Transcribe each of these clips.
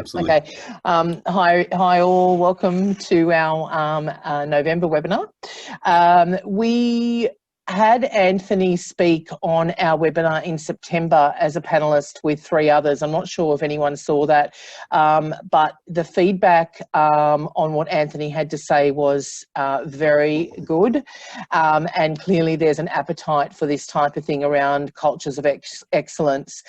Absolutely. Okay. Hi all. Welcome to our November webinar. We had Anthony speak on our webinar in September as a panelist with 3 others. I'm not sure if anyone saw that, but the feedback on what Anthony had to say was very good, and clearly there's an appetite for this type of thing around cultures of excellence,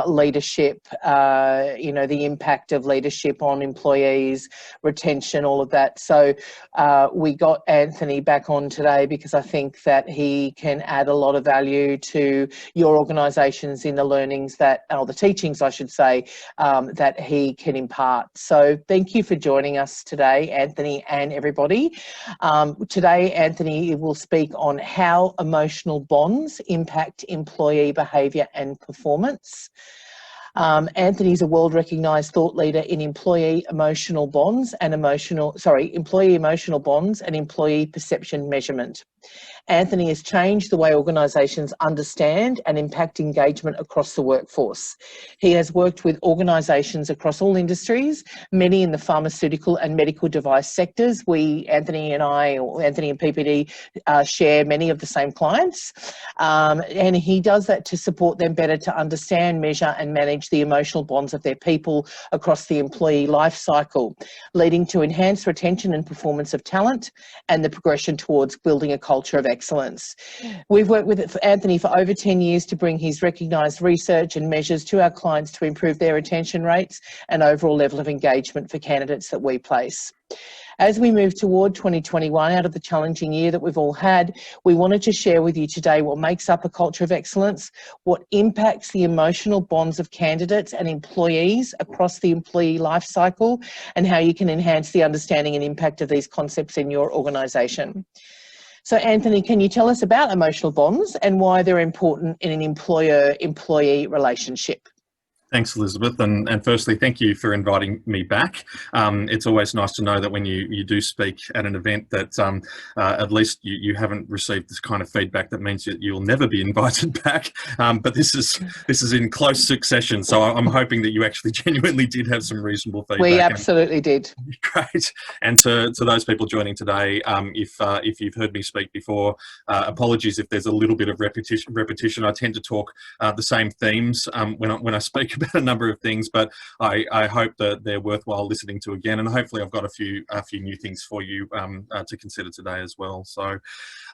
leadership, the impact of leadership on employees, retention, all of that. So we got Anthony back on today because I think that he can add a lot of value to your organisations in the learnings that, or the teachings I should say, that he can impart. So thank you for joining us today, Anthony and everybody. Today, Anthony will speak on how emotional bonds impact employee behaviour and performance. Anthony is a world-recognised thought leader in employee emotional bonds and employee perception measurement. Anthony has changed the way organisations understand and impact engagement across the workforce. He has worked with organisations across all industries, many in the pharmaceutical and medical device sectors. Anthony and PPD share many of the same clients, and he does that to support them better to understand, measure and manage the emotional bonds of their people across the employee life cycle, leading to enhanced retention and performance of talent and the progression towards building a culture of excellence. We've worked with Anthony for over 10 years to bring his recognised research and measures to our clients to improve their retention rates and overall level of engagement for candidates that we place. As we move toward 2021, out of the challenging year that we've all had, we wanted to share with you today what makes up a culture of excellence, what impacts the emotional bonds of candidates and employees across the employee life cycle, and how you can enhance the understanding and impact of these concepts in your organisation. So Anthony, can you tell us about emotional bonds and why they're important in an employer-employee relationship? Thanks, Elizabeth. And firstly, thank you for inviting me back. It's always nice to know that when you do speak at an event that at least you haven't received this kind of feedback that means that you'll never be invited back. But this is in close succession. So I'm hoping that you actually genuinely did have some reasonable feedback. We absolutely did. Great. And to those people joining today, if you've heard me speak before, apologies if there's a little bit of repetition. I tend to talk the same themes when I speak about a number of things, but I hope that they're worthwhile listening to again, and hopefully I've got a few new things for you to consider today as well. So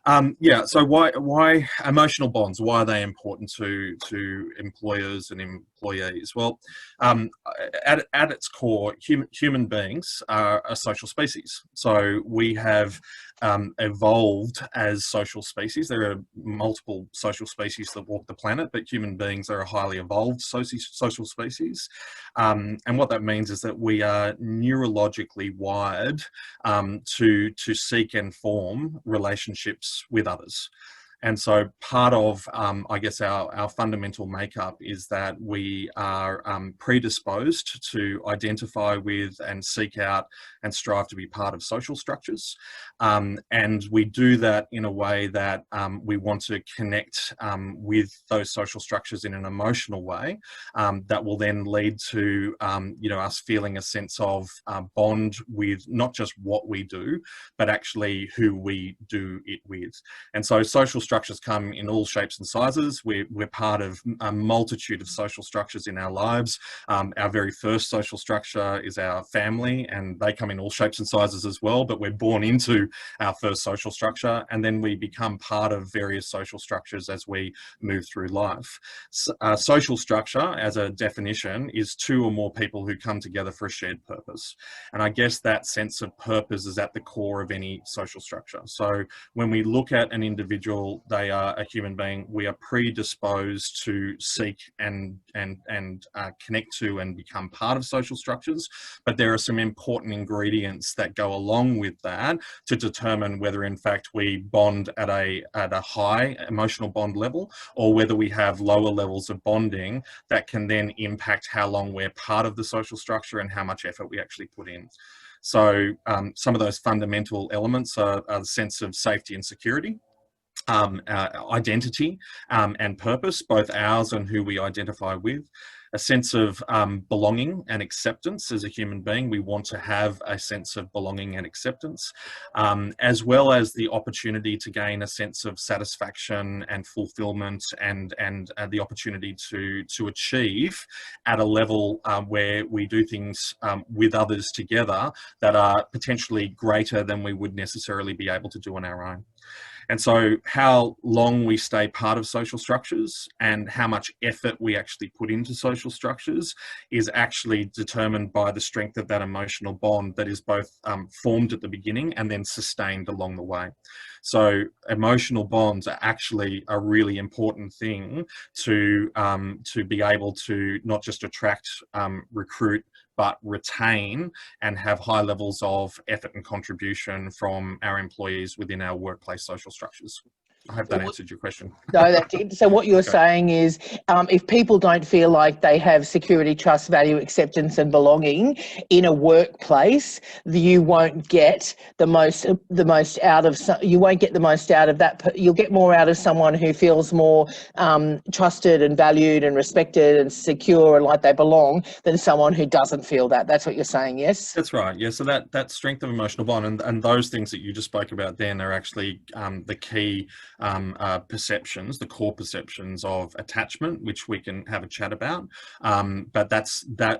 so why emotional bonds? Why are they important to employers and employees? Well, at its core, human beings are a social species. So we have evolved as social species. There are multiple social species that walk the planet, but human beings are a highly evolved social species. And what that means is that we are neurologically wired to seek and form relationships with others. And so part of, I guess, our fundamental makeup is that we are predisposed to identify with and seek out and strive to be part of social structures. And we do that in a way that we want to connect with those social structures in an emotional way that will then lead to, us feeling a sense of bond with not just what we do, but actually who we do it with. And so social structures come in all shapes and sizes. We're part of a multitude of social structures in our lives. Our very first social structure is our family, and they come in all shapes and sizes as well, but we're born into our first social structure, and then we become part of various social structures as we move through life. Social structure, as a definition, is 2 or more people who come together for a shared purpose. And I guess that sense of purpose is at the core of any social structure. So when we look at an individual, they are a human being, we are predisposed to seek and connect to and become part of social structures. But there are some important ingredients that go along with that to determine whether in fact we bond at a high emotional bond level, or whether we have lower levels of bonding that can then impact how long we're part of the social structure and how much effort we actually put in. So some of those fundamental elements are the sense of safety and security. identity and purpose, both ours and who we identify with. A sense of belonging and acceptance as a human being. We want to have a sense of belonging and acceptance, as well as the opportunity to gain a sense of satisfaction and fulfillment, and the opportunity to achieve at a level where we do things with others together that are potentially greater than we would necessarily be able to do on our own. And so how long we stay part of social structures and how much effort we actually put into social structures is actually determined by the strength of that emotional bond that is both formed at the beginning and then sustained along the way. So emotional bonds are actually a really important thing to be able to not just attract, recruit, but retain and have high levels of effort and contribution from our employees within our workplace social structures. I hope that answered your question. No, that did. So what you're saying is, if people don't feel like they have security, trust, value, acceptance, and belonging in a workplace, you won't get the most out of. You won't get the most out of that. You'll get more out of someone who feels more trusted and valued and respected and secure and like they belong than someone who doesn't feel that. That's what you're saying, yes? That's right. Yeah. So that strength of emotional bond and those things that you just spoke about then are actually the key perceptions, the core perceptions of attachment, which we can have a chat about. But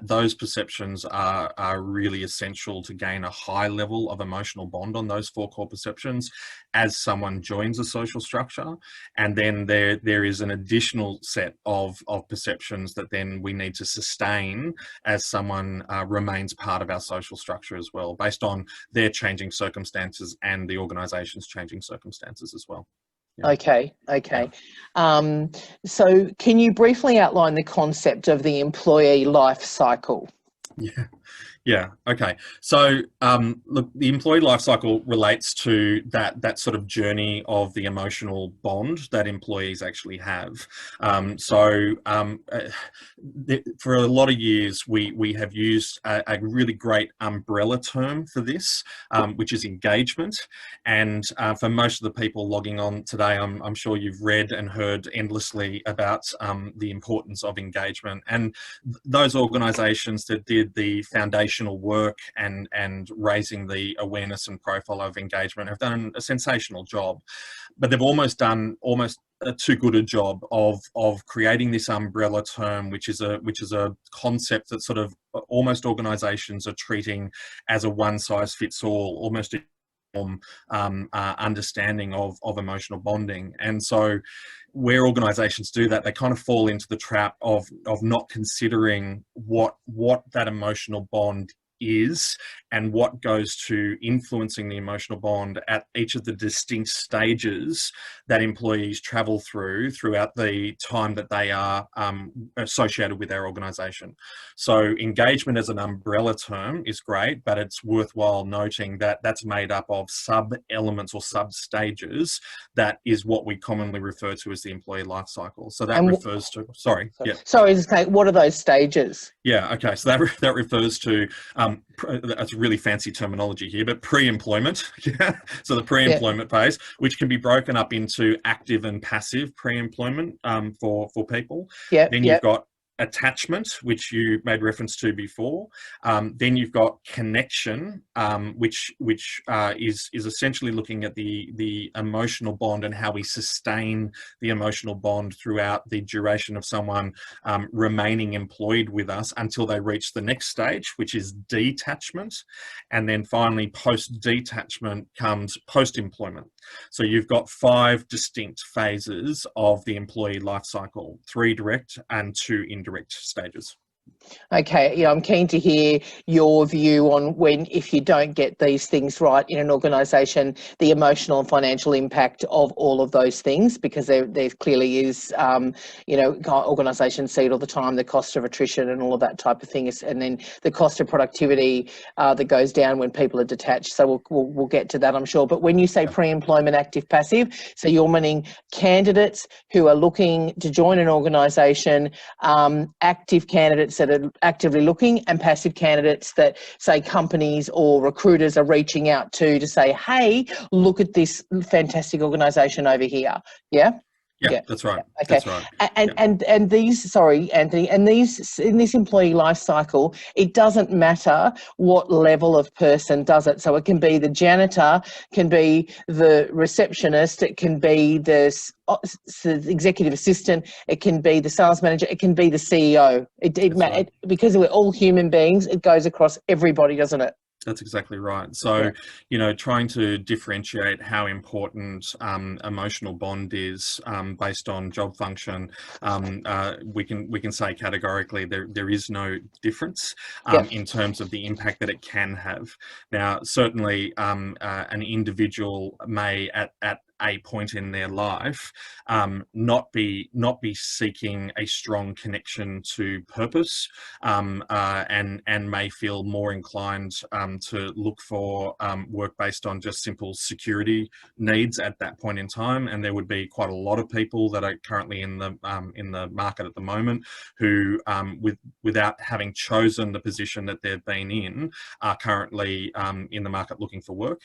those perceptions are really essential to gain a high level of emotional bond on those four core perceptions as someone joins a social structure. And then there is an additional set of perceptions that then we need to sustain as someone remains part of our social structure as well, based on their changing circumstances and the organisation's changing circumstances as well. Yeah. Okay. Yeah. So can you briefly outline the concept of the employee life cycle? Yeah. Okay. So, look, the employee life cycle relates to that sort of journey of the emotional bond that employees actually have. For a lot of years, we have used a really great umbrella term for this, which is engagement. And for most of the people logging on today, I'm sure you've read and heard endlessly about the importance of engagement. And those organisations that did the foundational work and raising the awareness and profile of engagement have done a sensational job, but they've almost done too good a job of creating this umbrella term, which is a concept that sort of almost organizations are treating as a one size fits all, almost understanding of emotional bonding. And so where organizations do that, they kind of fall into the trap of not considering what that emotional bond is and what goes to influencing the emotional bond at each of the distinct stages that employees travel throughout the time that they are associated with our organization. So engagement as an umbrella term is great, but it's worthwhile noting that that's made up of sub-elements or sub-stages that is what we commonly refer to as the employee life cycle. So that refers to, what are those stages? Yeah, okay, so that refers to, that's really fancy terminology here, but pre-employment. Yeah. So the pre-employment phase, which can be broken up into active and passive pre-employment for people. Then you've got attachment, which you made reference to before. Then you've got connection, which is essentially looking at the emotional bond and how we sustain the emotional bond throughout the duration of someone remaining employed with us until they reach the next stage, which is detachment. And then finally, post-detachment comes post-employment. So you've got 5 distinct phases of the employee life cycle, 3 direct and 2 indirect stages. Okay, I'm keen to hear your view on if you don't get these things right in an organisation, the emotional and financial impact of all of those things, because there clearly is, organisations see it all the time, the cost of attrition and all of that type of thing, and then the cost of productivity that goes down when people are detached. So we'll get to that, I'm sure. But when you say pre-employment, active, passive, so you're meaning candidates who are looking to join an organisation, active candidates candidates that are actively looking and passive candidates that, say, companies or recruiters are reaching out to say, hey, look at this fantastic organisation over here. Yeah? Yeah, that's right. Okay. That's right. And these, sorry, Anthony, and these in this employee life cycle, it doesn't matter what level of person does it. So it can be the janitor, can be the receptionist, it can be the executive assistant, it can be the sales manager, it can be the CEO. Because we're all human beings, it goes across everybody, doesn't it? That's exactly right. So, you know, trying to differentiate how important emotional bond is based on job function, we can say categorically there is no difference in terms of the impact that it can have. Now, certainly, an individual may at a point in their life not be seeking a strong connection to purpose, and may feel more inclined to look for work based on just simple security needs at that point in time. And there would be quite a lot of people that are currently in the market at the moment who, without having chosen the position that they've been in, are currently in the market looking for work.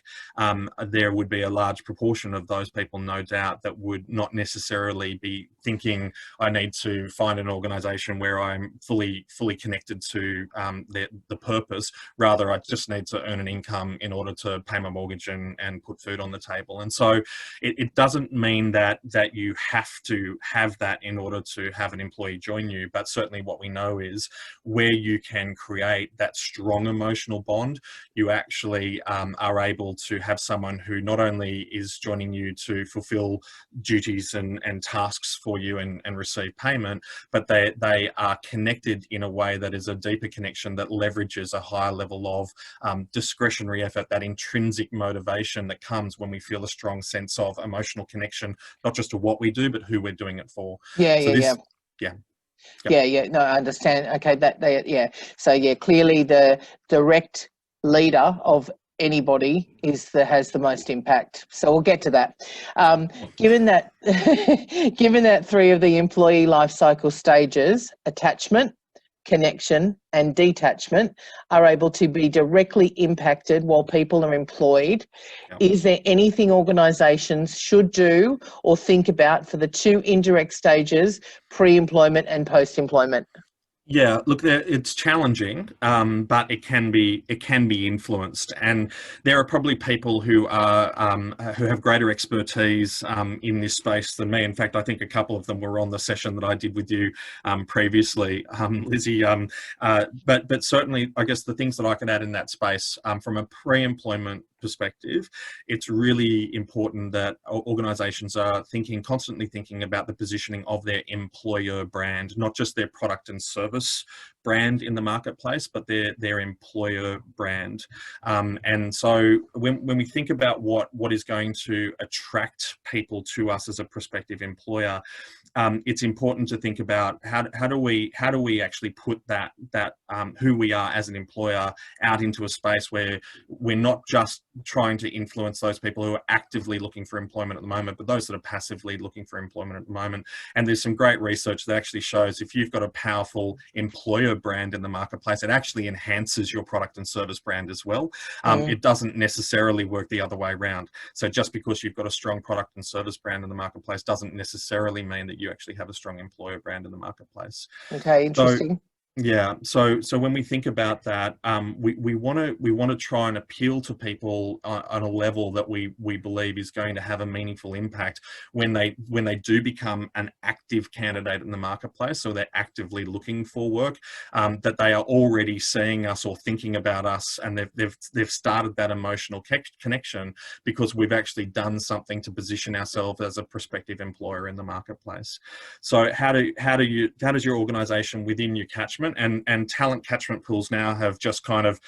There would be a large proportion of those people, no doubt, that would not necessarily be thinking, I need to find an organisation where I'm fully connected to the purpose. Rather, I just need to earn an income in order to pay my mortgage and put food on the table. And so it doesn't mean that you have to have that in order to have an employee join you. But certainly what we know is where you can create that strong emotional bond, you actually are able to have someone who not only is joining you to fulfill duties and tasks for you and receive payment, but they are connected in a way that is a deeper connection that leverages a higher level of discretionary effort, that intrinsic motivation that comes when we feel a strong sense of emotional connection, not just to what we do, but who we're doing it for. Yeah. No, I understand. Okay, So clearly the direct leader of anybody has the most impact. So we'll get to that. Given that given that three of the employee life cycle stages, attachment, connection and detachment, are able to be directly impacted while people are employed, is there anything organisations should do or think about for the two indirect stages, pre-employment and post-employment? Yeah, look, it's challenging, but it can be influenced, and there are probably people who have greater expertise in this space than me. In fact, I think a couple of them were on the session that I did with you previously, Lizzie. But certainly, I guess the things that I can add in that space from a pre-employment perspective, it's really important that organisations are constantly thinking about the positioning of their employer brand, not just their product and service brand in the marketplace, but their employer brand. And so when we think about what is going to attract people to us as a prospective employer, it's important to think about how do we actually put that who we are as an employer out into a space where we're not just trying to influence those people who are actively looking for employment at the moment, but those that are passively looking for employment at the moment. And there's some great research that actually shows if you've got a powerful employer brand in the marketplace, it actually enhances your product and service brand as well. It doesn't necessarily work the other way around. So just because you've got a strong product and service brand in the marketplace doesn't necessarily mean that you actually have a strong employer brand in the marketplace. Okay, interesting. Yeah, so when we think about that, we want to try and appeal to people on a level that we believe is going to have a meaningful impact when they do become an active candidate in the marketplace, so they're actively looking for work, that they are already seeing us or thinking about us, and they've started that emotional connection because we've actually done something to position ourselves as a prospective employer in the marketplace. So how does your organisation within your catchment and talent catchment pools now have just kind of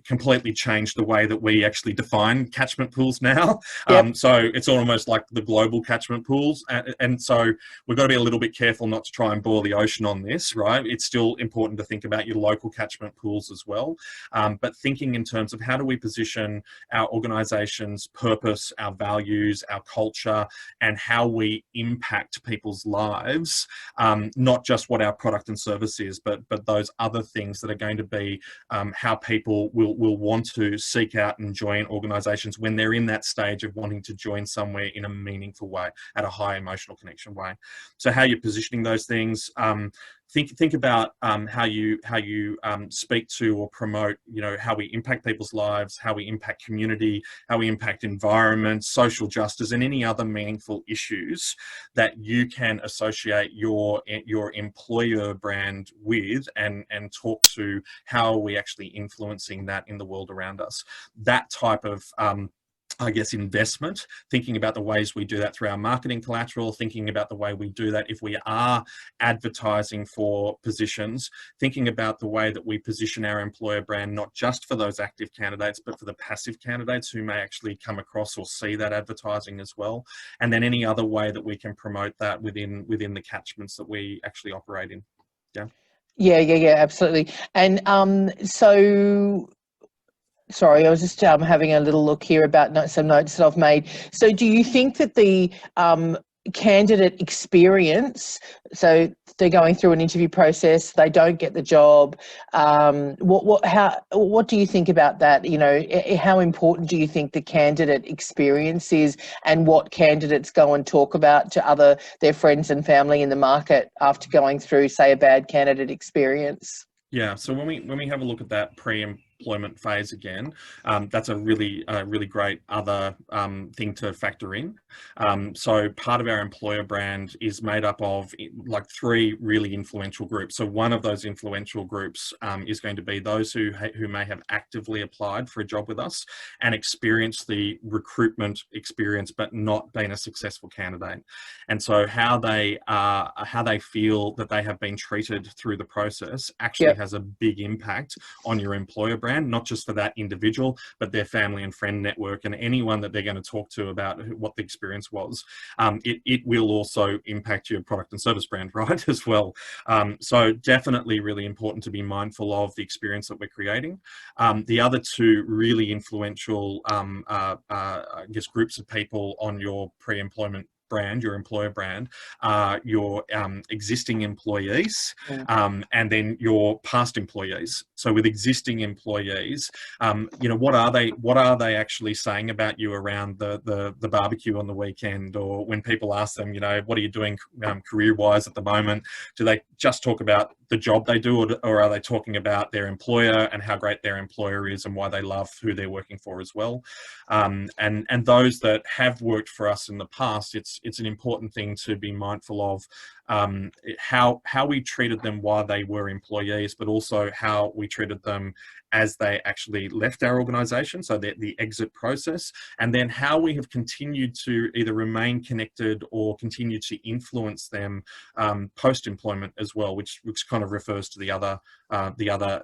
completely changed the way that we actually define catchment pools now. So it's almost like the global catchment pools. And so we've got to be a little bit careful not to try and boil the ocean on this, right? It's still important to think about your local catchment pools as well. But thinking in terms of how do we position our organization's purpose, our values, our culture, and how we impact people's lives, not just what our product and service is, but but those other things that are going to be how people will want to seek out and join organisations when they're in that stage of wanting to join somewhere in a meaningful way, at a high emotional connection way. So how you're positioning those things. Think about how you speak to or promote, how we impact people's lives, how we impact community, how we impact environment, social justice, and any other meaningful issues that you can associate your employer brand with, and talk to how are we actually influencing that in the world around us. That type of I guess, investment, thinking about the ways we do that through our marketing collateral, thinking about the way we do that if we are advertising for positions, thinking about the way that we position our employer brand, not just for those active candidates, but for the passive candidates who may actually come across or see that advertising as well. And then any other way that we can promote that within the catchments that we actually operate in. Yeah, absolutely. And so, sorry, I was just having a little look here about some notes that I've made. So do you think that the candidate experience, so they're going through an interview process, they don't get the job, what do you think about that? How important do you think the candidate experience is, and what candidates go and talk about to their friends and family in the market after going through, say, a bad candidate experience? Yeah, so when we have a look at that pre-employment phase again, that's a really great other thing to factor in. So part of our employer brand is made up of like 3 really influential groups. So one of those influential groups is going to be those who may have actively applied for a job with us and experienced the recruitment experience but not been a successful candidate. And so how they feel that they have been treated through the process actually has a big impact on your employer brand, not just for that individual, but their family and friend network and anyone that they're going to talk to about what the experience was. It will also impact your product and service brand, right, as well. So definitely really important to be mindful of the experience that we're creating. The other 2 really influential, I guess, groups of people on your pre-employment brand, your employer brand, your existing employees, and then your past employees. So with existing employees, what are they actually saying about you around the barbecue on the weekend, or when people ask them, what are you doing career-wise at the moment? Do they just talk about the job they do, or are they talking about their employer and how great their employer is and why they love who they're working for as well? And those that have worked for us in the past, it's an important thing to be mindful of how we treated them while they were employees, but also how we treated them as they actually left our organisation, so the exit process, and then how we have continued to either remain connected or continue to influence them post-employment as well, which kind of refers to the other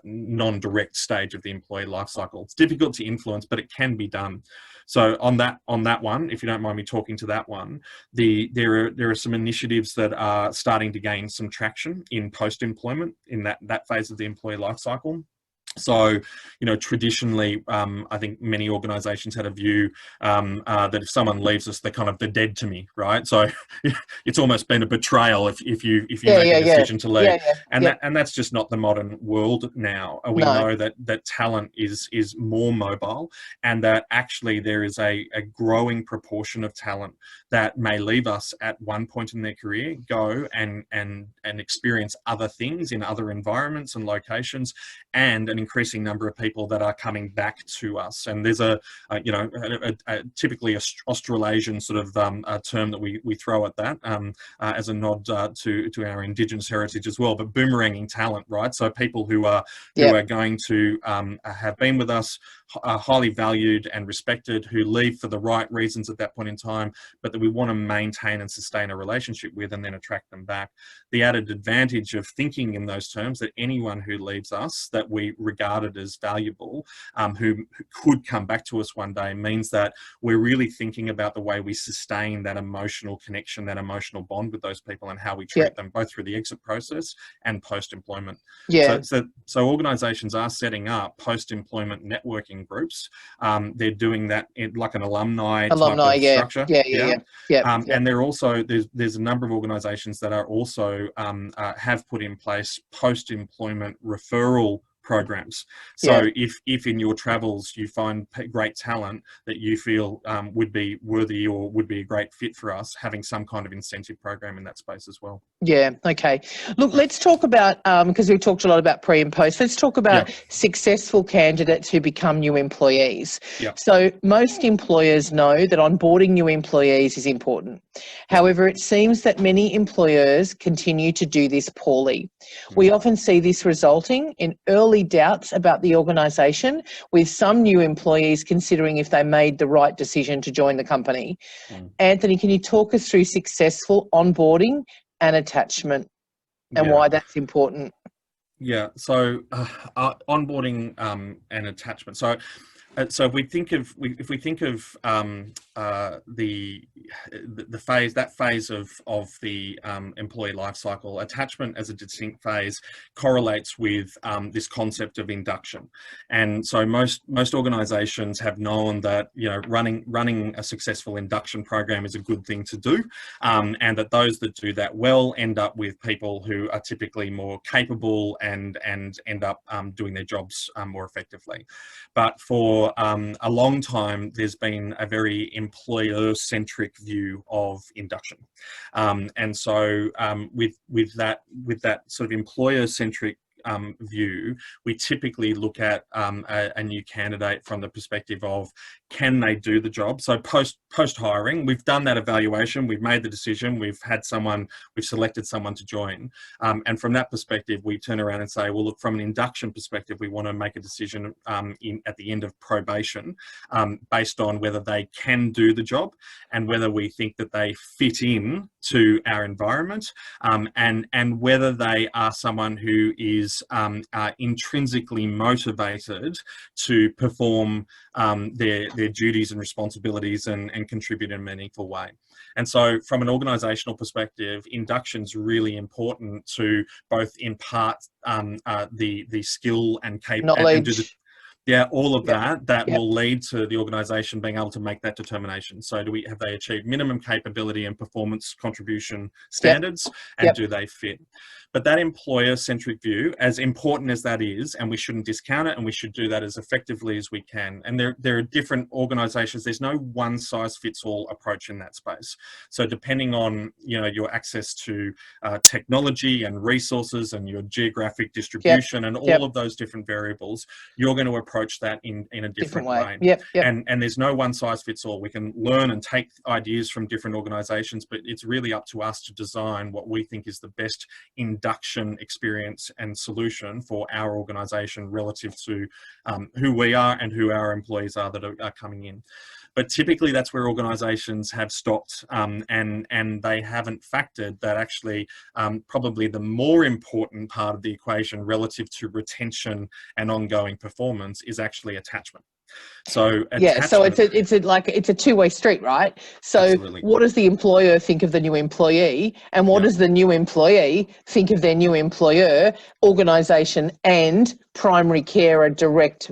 non-direct stage of the employee life cycle. It's difficult to influence, but it can be done. So on that one, if you don't mind me talking to that one, there are some initiatives that are starting to gain some traction in post-employment in that phase of the employee life cycle. So, traditionally, I think many organisations had a view that if someone leaves us, they're dead to me, right? So it's almost been a betrayal if you make a decision to leave, and that's just not the modern world now. We know that talent is more mobile, and that actually there is a growing proportion of talent that may leave us at one point in their career, go and experience other things in other environments and locations, and an increasing number of people that are coming back to us. And there's a typically Australasian sort of term that we throw at that as a nod to our Indigenous heritage as well, but boomeranging talent, right? So people who are going to have been with us, highly valued and respected, who leave for the right reasons at that point in time, but that we want to maintain and sustain a relationship with and then attract them back. The added advantage of thinking in those terms, that anyone who leaves us, that we regarded as valuable, who could come back to us one day, means that we're really thinking about the way we sustain that emotional connection, that emotional bond with those people, and how we treat them both through the exit process and post-employment. So organisations are setting up post-employment networking groups. They're doing that in like an alumni type of structure. And they're also, there's a number of organisations that are also have put in place post-employment referral programs. So if in your travels you find great talent that you feel would be worthy or would be a great fit for us, having some kind of incentive program in that space as well. Yeah, okay. Look, let's talk about, because we've talked a lot about pre and post, let's talk about successful candidates who become new employees. So most employers know that onboarding new employees is important. However, it seems that many employers continue to do this poorly. We often see this resulting in early doubts about the organisation, with some new employees considering if they made the right decision to join the company. Anthony, can you talk us through successful onboarding and attachment and why that's important? So onboarding and attachment. So if we think of that phase of the employee life cycle, attachment as a distinct phase correlates with this concept of induction. And so most organisations have known that, you know, running a successful induction program is a good thing to do, and that those that do that well end up with people who are typically more capable and end up doing their jobs more effectively. But for a long time, there's been a very employer-centric view of induction, and so with that sort of employer-centric view, we typically look at a new candidate from the perspective of, can they do the job? So post hiring, we've done that evaluation, we've made the decision, we've selected someone to join, and from that perspective, we turn around and say, well, look, from an induction perspective, we want to make a decision at the end of probation, based on whether they can do the job and whether we think that they fit in to our environment, and whether they are someone who is intrinsically motivated to perform their duties and responsibilities and contribute in a meaningful way. And so from an organisational perspective, induction's really important to both impart the skill and knowledge. All of that will lead to the organisation being able to make that determination. So have they achieved minimum capability and performance contribution standards, and do they fit? But that employer-centric view, as important as that is, and we shouldn't discount it, and we should do that as effectively as we can. And there are different organisations. There's no one-size-fits-all approach in that space. So depending on, you know, your access to technology and resources and your geographic distribution and all of those different variables, you're going to approach that in a different way. And there's no one-size-fits-all. We can learn and take ideas from different organisations, but it's really up to us to design what we think is the best induction experience and solution for our organisation relative to who we are and who our employees are that are coming in. But typically that's where organisations have stopped, and they haven't factored that actually probably the more important part of the equation relative to retention and ongoing performance is actually attachment. So so it's a two-way street, right? So what does the employer think of the new employee, and what does the new employee think of their new employer, organisation, and primary care, a direct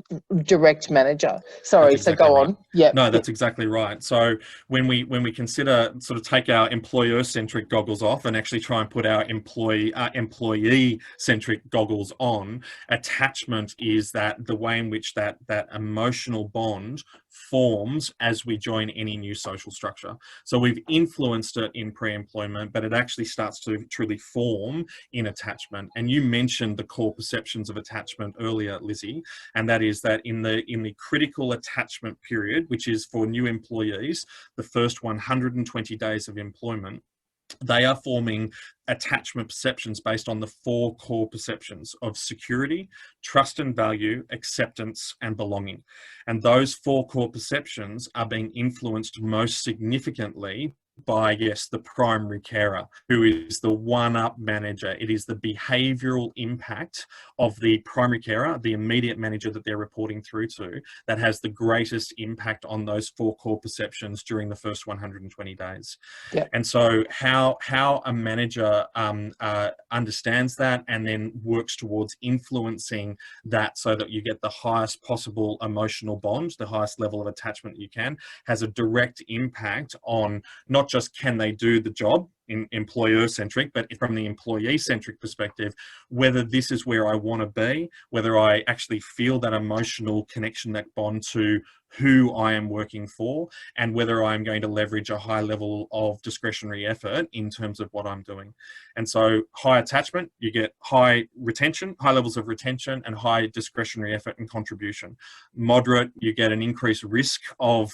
manager? Sorry, so go on. That's exactly right. So when we consider, sort of take our employer-centric goggles off and actually try and put our employee-centric goggles on, attachment is the way in which that emotional bond forms as we join any new social structure. So we've influenced it in pre-employment, but it actually starts to truly form in attachment. And you mentioned the core perceptions of attachment earlier, Lizzie, and that is that in the critical attachment period, which is for new employees, the first 120 days of employment, they are forming attachment perceptions based on the 4 core perceptions of security, trust and value, acceptance, and belonging. And those 4 core perceptions are being influenced most significantly by, yes, the primary carer, who is the one-up manager. It is the behavioural impact of the primary carer, the immediate manager that they're reporting through to, that has the greatest impact on those 4 core perceptions during the first 120 days. Yeah. And so how a manager understands that and then works towards influencing that so that you get the highest possible emotional bond, the highest level of attachment you can, has a direct impact on not just can they do the job in employer-centric, but from the employee-centric perspective, whether this is where I want to be, whether I actually feel that emotional connection, that bond to who I am working for, and whether I'm going to leverage a high level of discretionary effort in terms of what I'm doing. And so high attachment, you get high retention, high levels of retention, and high discretionary effort and contribution. Moderate, you get an increased risk of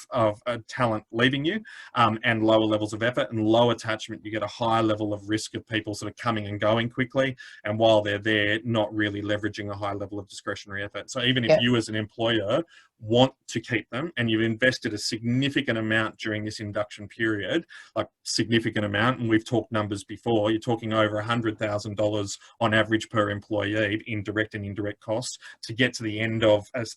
talent leaving you, and lower levels of effort. And low attachment, you get a higher level of risk of people sort of coming and going quickly, and while they're there, not really leveraging a high level of discretionary effort. So even if you as an employer want to keep them and you've invested a significant amount during this induction period, like significant amount, and we've talked numbers before, you're talking over $100,000 on average per employee in direct and indirect costs to get to the end of a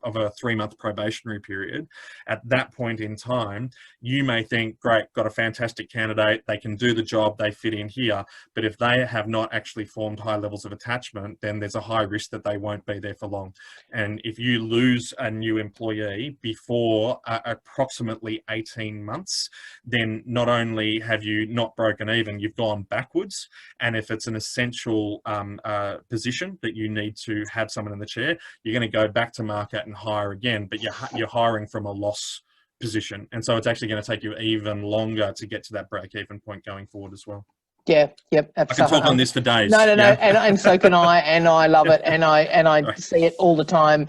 3-month probationary period. At that point in time, you may think, great, got a fantastic candidate, they can do the job, they fit in here, but if they have not actually formed high levels of attachment, then there's a high risk that they won't be there for long. And if you lose a new employee before approximately 18 months, then not only have you not broken even, you've gone backwards. And if it's an essential position that you need to have someone in the chair, you're going to go back to market and hire again, but you're hiring from a loss position. And so it's actually going to take you even longer to get to that break-even point going forward as well. Yeah, yep, absolutely. I can talk on this for days. No, and so can I, and I love it, and I see it all the time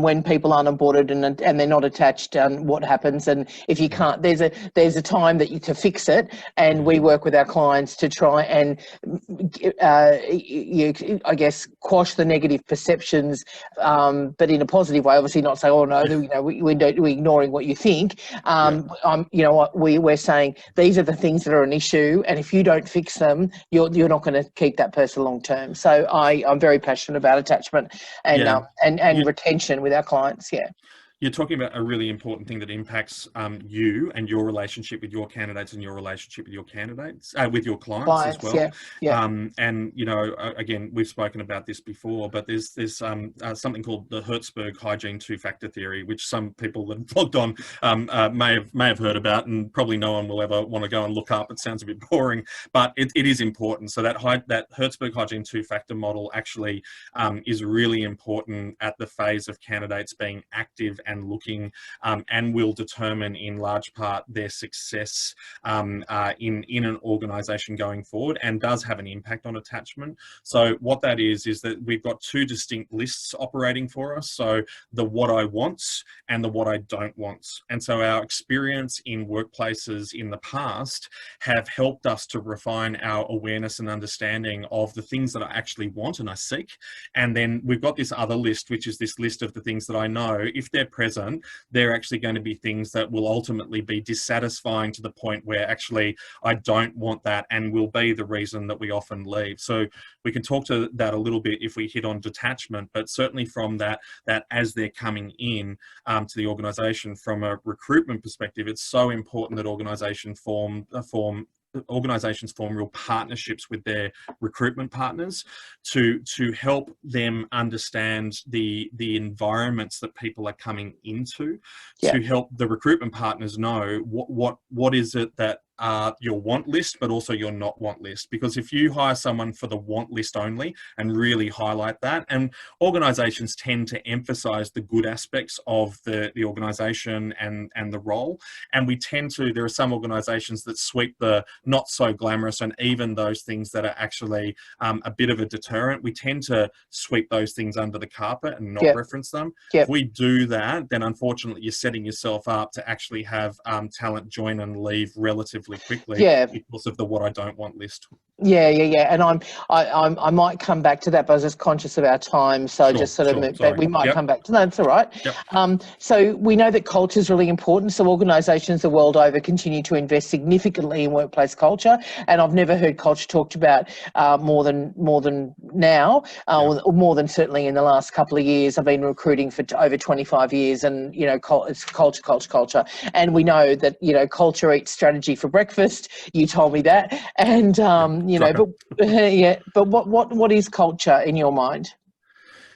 when people aren't onboarded and they're not attached. What happens, and if you can't, there's a time that to fix it, and we work with our clients to try and I guess quash the negative perceptions, but in a positive way. Obviously, not say, oh no, we're ignoring what you think. We're saying these are the things that are an issue, and if you don't fix them, you're not going to keep that person long term. So I'm very passionate about attachment and retention with our clients. Yeah. You're talking about a really important thing that impacts you and your relationship with your candidates and your relationship with your candidates, with your clients as well. Yeah. And again, we've spoken about this before, but there's something called the Herzberg Hygiene 2-factor theory, which some people that have logged on may have heard about, and probably no one will ever want to go and look up. It sounds a bit boring, but it is important. So that Herzberg Hygiene 2-factor model actually is really important at the phase of candidates being active and looking, and will determine in large part their success in an organisation going forward, and does have an impact on attachment. So what that is that we've got 2 distinct lists operating for us. So the what I want and the what I don't want. And so our experience in workplaces in the past have helped us to refine our awareness and understanding of the things that I actually want and I seek. And then we've got this other list, which is this list of the things that I know, if they're present, they're actually going to be things that will ultimately be dissatisfying to the point where actually I don't want that, and will be the reason that we often leave. So we can talk to that a little bit if we hit on detachment, but certainly from that as they're coming in to the organisation, from a recruitment perspective, it's so important that organisations form real partnerships with their recruitment partners to help them understand the environments that people are coming into, to help the recruitment partners know what is it that your want list, but also your not want list. Because if you hire someone for the want list only and really highlight that, and organizations tend to emphasize the good aspects of the organization and the role, and there are some organizations that sweep the not so glamorous and even those things that are actually a bit of a deterrent. We tend to sweep those things under the carpet and not reference them. If we do that, then unfortunately you're setting yourself up to actually have talent join and leave relatively quickly because of the what I don't want list. Yeah. And I might come back to that, but I was just conscious of our time, so I Sure, just sort of sure. but Sorry. we might Yep. come back to that. That's all right. Yep. So we know that culture is really important. So organisations the world over continue to invest significantly in workplace culture, and I've never heard culture talked about more than now, or more than certainly in the last couple of years. I've been recruiting for over 25 years, and it's culture, and we know that culture eats strategy for breakfast. You told me that, and but what is culture in your mind?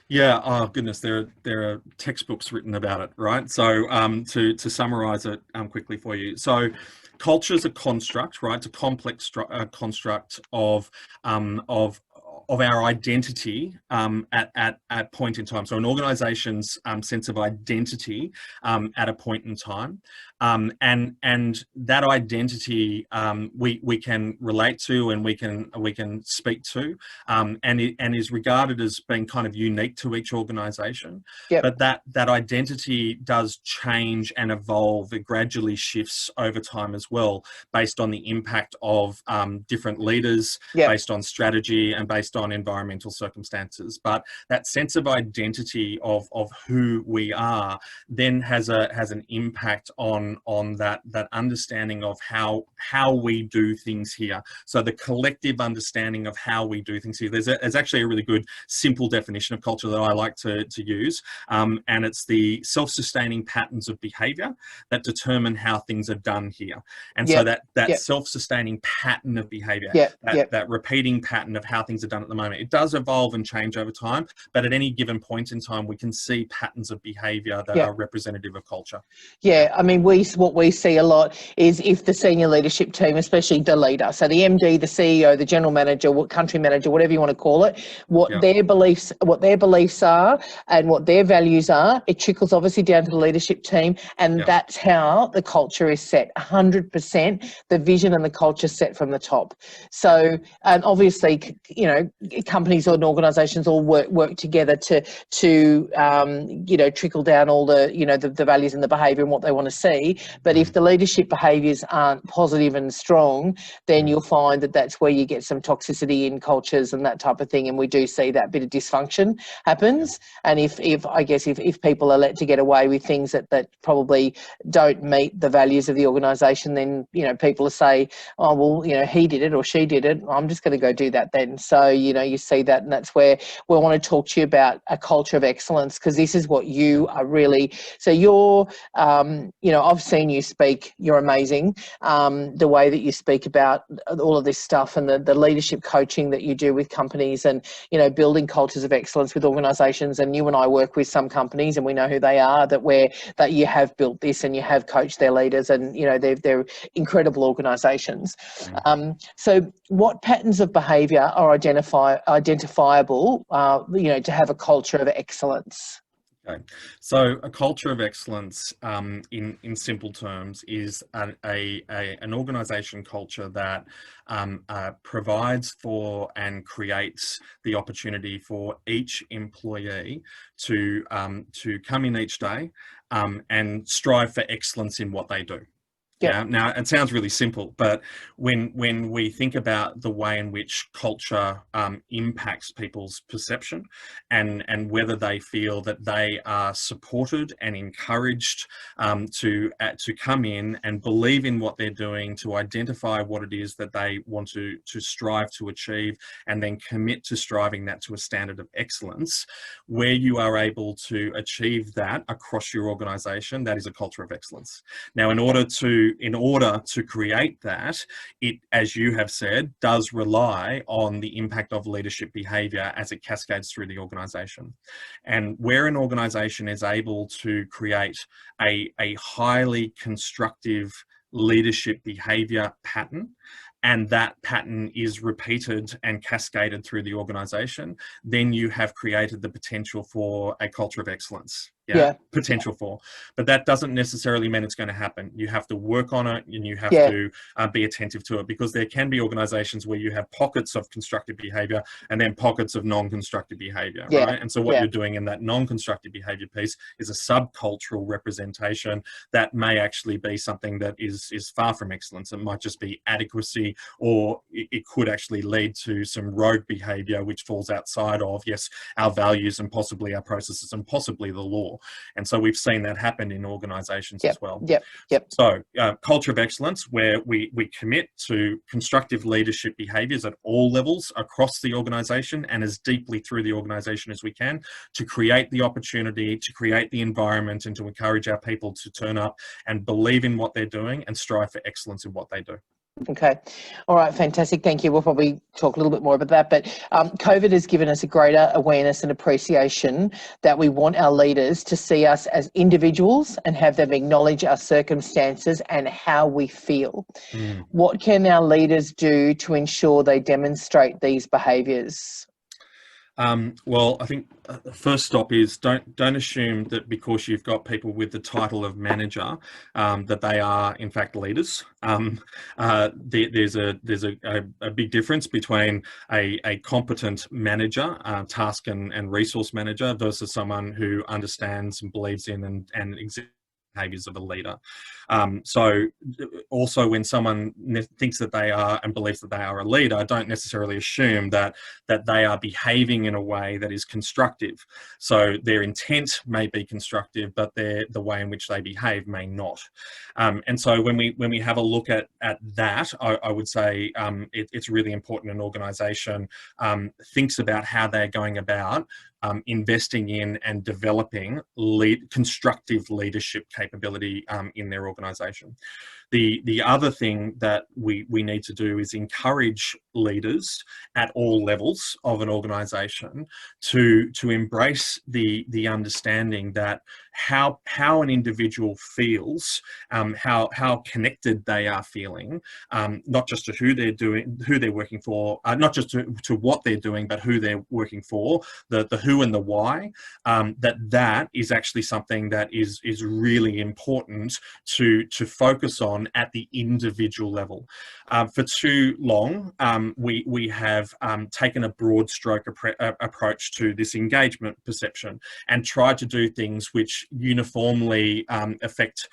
Yeah, oh goodness, there are textbooks written about it, right? So to summarize it quickly for you. So culture is a construct, right? It's a complex construct of our identity at point in time. So an organization's sense of identity at a point in time. And that identity we can relate to, and we can speak to, and is regarded as being kind of unique to each organization. Yep. But that identity does change and evolve. It gradually shifts over time as well, based on the impact of different leaders, Yep. based on strategy, and based on environmental circumstances. But that sense of identity of who we are then has an impact on that understanding of how we do things here. So the collective understanding of how we do things here. There's actually a really good simple definition of culture that I like to use, and it's the self-sustaining patterns of behaviour that determine how things are done here. And so that self-sustaining pattern of behaviour, that repeating pattern of how things are done at the moment, it does evolve and change over time, but at any given point in time we can see patterns of behaviour that are representative of culture. I mean, what we see a lot is if the senior leadership team, especially the leader, so the MD, the CEO, the general manager, country manager, whatever you want to call it, what their beliefs are and what their values are, it trickles obviously down to the leadership team, and that's how the culture is set. 100%, the vision and the culture set from the top. So, and obviously, companies and organisations all work together to trickle down all the values and the behaviour and what they want to see. But if the leadership behaviours aren't positive and strong, then you'll find that that's where you get some toxicity in cultures and that type of thing. And we do see that bit of dysfunction happens. And if people are let to get away with things that probably don't meet the values of the organisation, then people will say, oh well, he did it or she did it, I'm just going to go do that then. So you see that, and that's where we want to talk to you about a culture of excellence, because this is what you are really. So you're I've seen you speak, you're amazing. The way that you speak about all of this stuff, and the leadership coaching that you do with companies, and building cultures of excellence with organisations. And you and I work with some companies, and we know who they are, that you have built this and you have coached their leaders, and they're incredible organisations. So what patterns of behaviour are identifiable to have a culture of excellence? Okay, so a culture of excellence, in simple terms, is an organisation culture that provides for and creates the opportunity for each employee to come in each day and strive for excellence in what they do. Yeah. Now it sounds really simple, but when we think about the way in which culture impacts people's perception, and whether they feel that they are supported and encouraged to come in and believe in what they're doing, to identify what it is that they want to strive to achieve, and then commit to striving that to a standard of excellence, where you are able to achieve that across your organisation, that is a culture of excellence. Now, in order to create that, it, as you have said, does rely on the impact of leadership behaviour as it cascades through the organisation. And where an organisation is able to create a highly constructive leadership behaviour pattern, and that pattern is repeated and cascaded through the organisation, then you have created the potential for a culture of excellence. Yeah. potential for. But that doesn't necessarily mean it's going to happen. You have to work on it, and you have Yeah. to be attentive to it, because there can be organizations where you have pockets of constructive behavior and then pockets of non-constructive behavior, Yeah. right? And so what Yeah. you're doing in that non-constructive behavior piece is a subcultural representation that may actually be something that is far from excellence. It might just be adequacy, or it could actually lead to some rogue behavior which falls outside of, yes, our values and possibly our processes and possibly the law. And so we've seen that happen in organizations as well. Yep. So culture of excellence, where we commit to constructive leadership behaviors at all levels across the organization and as deeply through the organization as we can, to create the opportunity, to create the environment, and to encourage our people to turn up and believe in what they're doing and strive for excellence in what they do. Okay. All right. Fantastic. Thank you. We'll probably talk a little bit more about that. But COVID has given us a greater awareness and appreciation that we want our leaders to see us as individuals and have them acknowledge our circumstances and how we feel. What can our leaders do to ensure they demonstrate these behaviours? Well, I think the first stop is don't assume that because you've got people with the title of manager that they are in fact leaders. There's a big difference between a competent manager, task and resource manager, versus someone who understands and believes in and exhibits behaviours of a leader. So also, when someone thinks that they are and believes that they are a leader, don't necessarily assume that they are behaving in a way that is constructive. So their intent may be constructive, but the way in which they behave may not. And so when we have a look at that, I would say it's really important an organisation thinks about how they're going about investing in and developing constructive leadership capability in their organisation. The other thing that we need to do is encourage leaders at all levels of an organisation to embrace the understanding that how an individual feels, how connected they are feeling, not just to who they're working for, not just to what they're doing, but who they're working for, the who and the why. That is actually something that is really important to focus on at the individual level. For too long, we have taken a broad stroke approach to this engagement perception and tried to do things which uniformly affect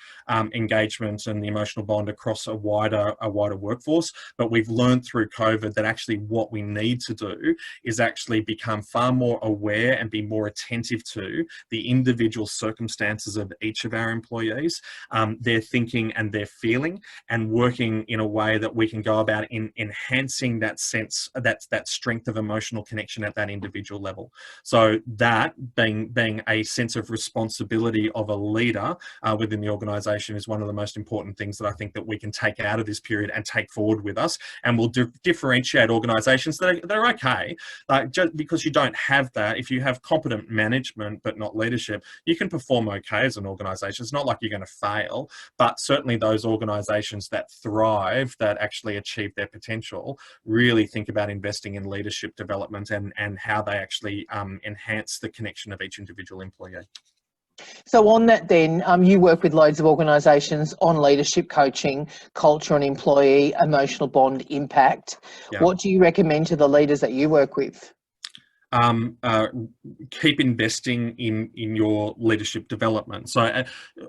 engagement and the emotional bond across a wider workforce. But we've learned through COVID that actually what we need to do is actually become far more aware and be more attentive to the individual circumstances of each of our employees, their thinking and their feeling, and working in a way that we can go about in enhancing that sense, that strength of emotional connection at that individual level. So that being a sense of responsibility of a leader within the organisation is one of the most important things that I think that we can take out of this period and take forward with us, and will differentiate organisations that are okay. Just because you don't have that, if you have competent management but not leadership, you can perform okay as an organisation. It's not like you're going to fail, but certainly those organisations that thrive, that actually achieve their potential, really think about investing in leadership development and how they actually enhance the connection of each individual employee. So on that then, you work with loads of organisations on leadership coaching, culture and employee emotional bond impact. Yeah. What do you recommend to the leaders that you work with? Keep investing in your leadership development. So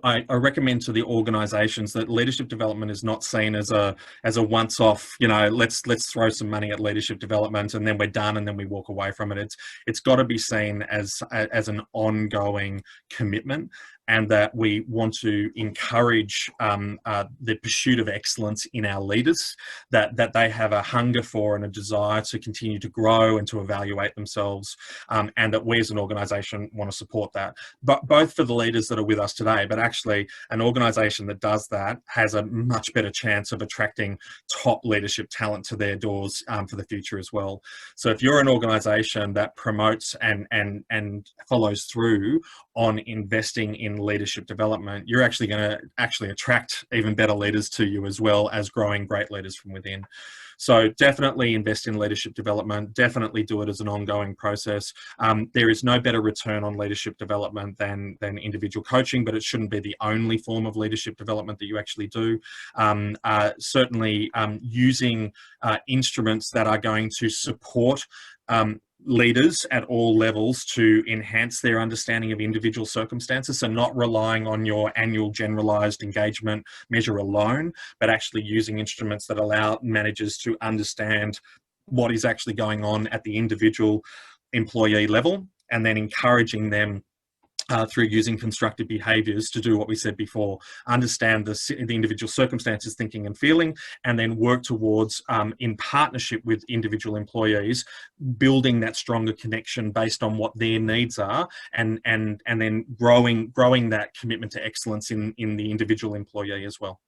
I recommend to the organisations that leadership development is not seen as a once-off, let's throw some money at leadership development and then we're done and then we walk away from it. It's got to be seen as an ongoing commitment, and that we want to encourage the pursuit of excellence in our leaders, that they have a hunger for and a desire to continue to grow and to evaluate themselves, and that we as an organisation want to support that. But both for the leaders that are with us today, but actually an organisation that does that has a much better chance of attracting top leadership talent to their doors for the future as well. So if you're an organisation that promotes and follows through on investing in leadership development, you're actually going to attract even better leaders to you, as well as growing great leaders from within. So definitely invest in leadership development, definitely do it as an ongoing process. There is no better return on leadership development than individual coaching, but it shouldn't be the only form of leadership development that you actually do. Certainly using instruments that are going to support leaders at all levels to enhance their understanding of individual circumstances. So not relying on your annual generalized engagement measure alone, but actually using instruments that allow managers to understand what is actually going on at the individual employee level, and then encouraging them through using constructive behaviours to do what we said before, understand the individual circumstances, thinking and feeling, and then work towards, in partnership with individual employees, building that stronger connection based on what their needs are, and then growing that commitment to excellence in the individual employee as well.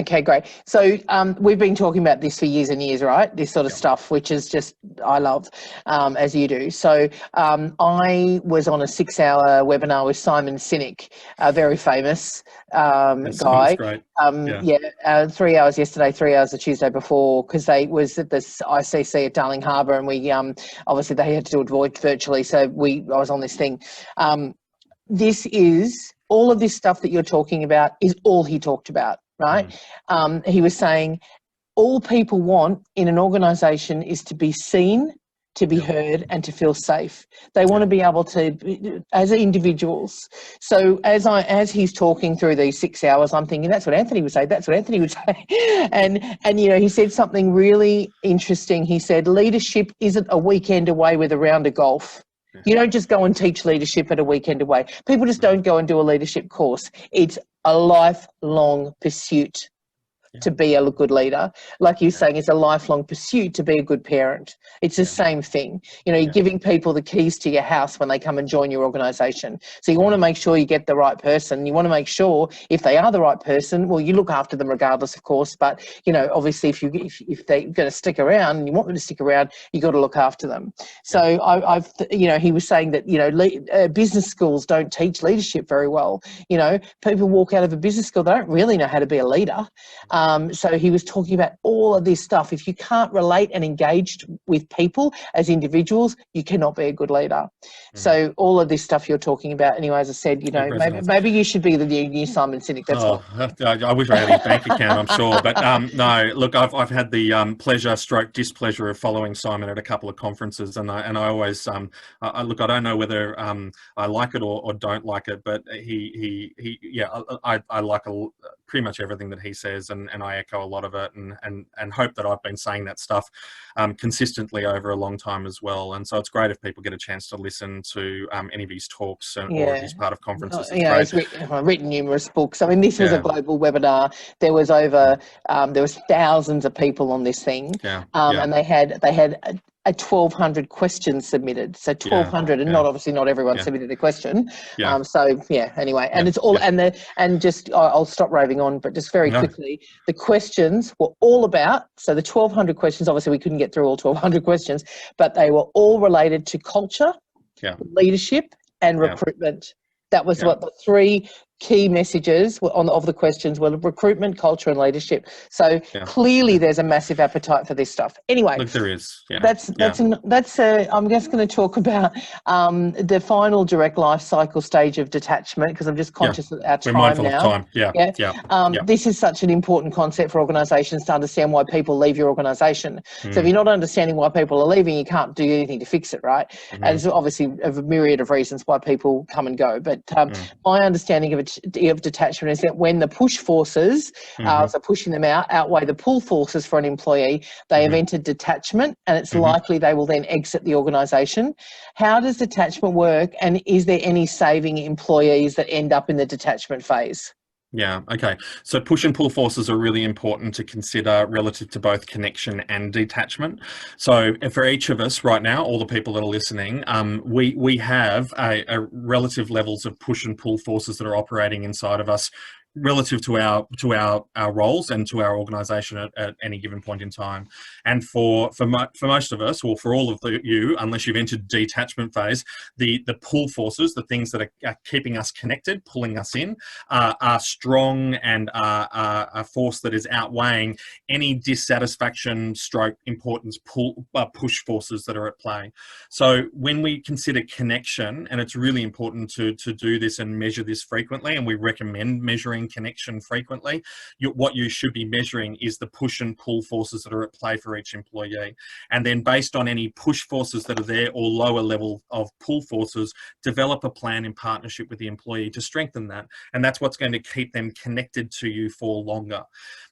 Okay, great. So we've been talking about this for years and years, right? This sort of stuff, which is just, I love, as you do. So I was on a 6-hour webinar with Simon Sinek, a very famous guy. Great. 3 hours yesterday, 3 hours the Tuesday before, because they was at this ICC at Darling Harbour, and we obviously they had to do it virtually, so I was on this thing. This is all of this stuff that you're talking about is all he talked about. Right? He was saying all people want in an organisation is to be seen, to be heard, and to feel safe. They want to be able to, as individuals. So as he's talking through these 6 hours, I'm thinking that's what Anthony would say. That's what Anthony would say. and he said something really interesting. He said leadership isn't a weekend away with a round of golf. You don't just go and teach leadership at a weekend away. People just don't go and do a leadership course. It's a lifelong pursuit to be a good leader. Like you're saying, it's a lifelong pursuit to be a good parent. It's the same thing. You're giving people the keys to your house when they come and join your organisation. So you want to make sure you get the right person. You want to make sure if they are the right person, well, you look after them regardless, of course. But, obviously if they're going to stick around and you want them to stick around, you got to look after them. So he was saying that, business schools don't teach leadership very well. People walk out of a business school, they don't really know how to be a leader. So he was talking about all of this stuff. If you can't relate and engage with people as individuals, you cannot be a good leader. So all of this stuff you're talking about, anyway, as I said, maybe you should be the new Simon Sinek. That's all. I wish I had his bank account, I'm sure. But no, look, I've had the pleasure stroke displeasure of following Simon at a couple of conferences, and I always I don't know whether I like it or don't like it, but I like pretty much everything that he says, and I echo a lot of it, and hope that I've been saying that stuff consistently over a long time as well. And so it's great if people get a chance to listen to any of his talks or if he's part of conferences. He's written numerous books. I mean, this was a global webinar. There was there was thousands of people on this thing, and they had 1,200 questions submitted. So 1,200, and not everyone submitted a question. Anyway, and it's all and just I'll stop raving on, but just very quickly, the questions were all about. So the 1,200 questions, obviously we couldn't get through all 1,200 questions, but they were all related to culture, leadership, and recruitment. That was what the three key messages of the questions were: recruitment, culture, and leadership. So clearly there's a massive appetite for this stuff. Anyway, look, there is. I'm just going to talk about the final direct life cycle stage of detachment, because I'm just conscious of our time now. We're mindful of time. This is such an important concept for organisations to understand why people leave your organisation. So if you're not understanding why people are leaving, you can't do anything to fix it, right? And there's obviously a myriad of reasons why people come and go. But my understanding of detachment is that when the push forces, so pushing them outweigh the pull forces for an employee, they have entered detachment, and it's likely they will then exit the organisation. How does detachment work, and is there any saving employees that end up in the detachment phase? Yeah, okay. So push and pull forces are really important to consider relative to both connection and detachment. So for each of us right now, all the people that are listening, we have a relative levels of push and pull forces that are operating inside of us relative to our roles and to our organisation at any given point in time. And for most of us, or for all of you, unless you've entered detachment phase, the pull forces, the things that are keeping us connected, pulling us in, are strong and are a force that is outweighing any dissatisfaction stroke importance push forces that are at play. So when we consider connection, and it's really important to do this and measure this frequently, and we recommend measuring connection frequently, what you should be measuring is the push and pull forces that are at play for each employee. And then based on any push forces that are there or lower level of pull forces, develop a plan in partnership with the employee to strengthen that. And that's what's going to keep them connected to you for longer.